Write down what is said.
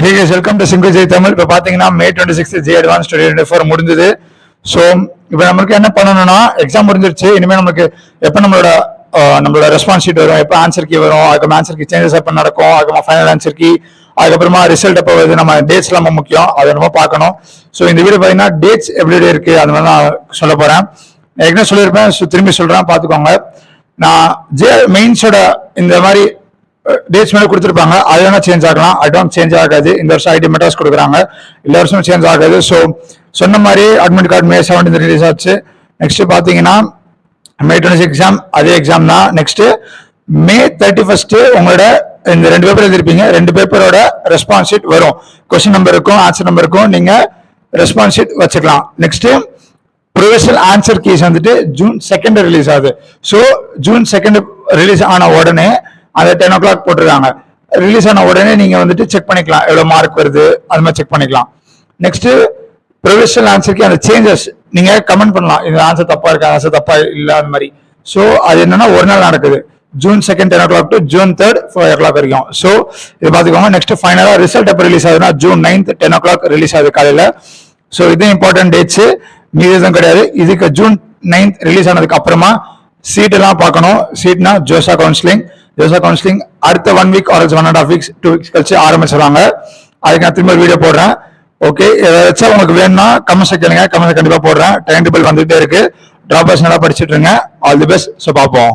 Hey guys, welcome to Single J Tamil. இப்போ பார்த்தீங்கன்னா May 26 J Advanced 2024 முடிஞ்சது. So இப்போ நம்மளுக்கு என்ன பண்ணணும்னா எக்ஸாம் முடிஞ்சிருச்சு. இனிமேல் நமக்கு எப்போ நம்மளோட ரெஸ்பான்ஸ் ஷீட் வரும், எப்போ ஆன்சர் கீ வரும், அதுக்கு ஆன்சர் கீ சேஞ்சஸ் எப்போ நடக்கும், அதுக்கு ஃபைனல் ஆன்சர் கீ, அதுக்கப்புறமா ரிசல்ட் எப்போ வருது, நம்ம டேட்ஸ் எல்லாம் முக்கியம், அதை நம்ம பார்க்கணும். ஸோ இந்த வீடியோ பார்த்தீங்கன்னா டேட்ஸ் எவ்ரிடே இருக்கு, அது மாதிரி நான் சொல்ல போறேன். ஏற்கனவே சொல்லியிருப்பேன், திரும்பி சொல்றேன், பார்த்துக்கோங்க. நான் ஜே மெயின்ஸோட இந்த மாதிரி டேட்ஸ் மேலே கொடுத்துருப்பாங்க, அது வேணா சேஞ்ச் ஆகலாம், அட்வான்ஸ் சேஞ்ச் ஆகாது. இந்த வருஷம் ஐடி மெட்ராஸ் கொடுக்குறாங்க, இந்த வருஷம் சேஞ்ச் ஆகாது. ஸோ சொன்ன மாதிரி அட்மிட் கார்டு May 17 ரிலீஸ் ஆச்சு. நெக்ஸ்ட் பார்த்தீங்கன்னா May 26 எக்ஸாம், அதே எக்ஸாம் தான். நெக்ஸ்ட் May 31 உங்களோட இந்த 2 பேப்பர் எழுதிருப்பீங்க, 2 பேப்பரோட ரெஸ்பான்ஸ் ஷீட் வரும். கொஸ்டின் நம்பர் இருக்கும், ஆன்சர் நம்பர் இருக்கும், நீங்க ரெஸ்பான்ஸ் ஷீட் வச்சுக்கலாம். நெக்ஸ்ட் ப்ரொவிஷனல் ஆன்சர் கீஸ் வந்துட்டு June 2 ரிலீஸ் ஆகுது. ஸோ June 2 ரிலீஸ் ஆன உடனே அதை 10 o'clock போட்டிருக்காங்க. ரிலீஸ் ஆன உடனே நீங்க வந்துட்டு செக் பண்ணிக்கலாம், எவ்வளவு மார்க் வருது, அது மாதிரி செக் பண்ணிக்கலாம். நெக்ஸ்ட் ப்ரொவிஷனல் ஆன்சருக்கு அந்த சேஞ்சஸ் நீங்க கமெண்ட் பண்ணலாம், இந்த ஆன்சர் தப்பா இருக்கு, ஆன்சர் தப்பா இல்ல, அந்த மாதிரி. ஸோ அது என்னன்னா ஒரு நாள் நடக்குது, June 2 10 o'clock to June 3 5 o'clock வரைக்கும். ஸோ இது பார்த்துக்கோங்க. நெக்ஸ்ட் ஃபைனலா ரிசல்ட் எப்போ ரிலீஸ் ஆகுதுன்னா June 9 10 o'clock ரிலீஸ் ஆகுது காலையில. ஸோ இது இம்பார்ட்டன்ட் டேட்ஸ், மீது எதுவும் கிடையாது. இதுக்கு June 9 ரிலீஸ் ஆனதுக்கு அப்புறமா சீட் எல்லாம் பார்க்கணும். சீட்னா ஜோசா கவுன்சிலிங் அடுத்த 1 week or 1.5 weeks 2 weeks கழிச்சு ஆரம்பிச்சிடுவாங்க. அதுக்கு நான் திரும்ப வீடியோ போடுறேன். ஓகே, ஏதாச்சும் உங்களுக்கு வேணும்னா கமெண்ட்ஸ் கேளுங்க, கமெண்ட்ஸ் கண்டிப்பா போடுறேன். டைம் டேபிள் வந்துட்டே இருக்கு. டிராபர்ஸ் நல்லா படிச்சுட்டு இருங்க. All the best. ஸோ பார்ப்போம்.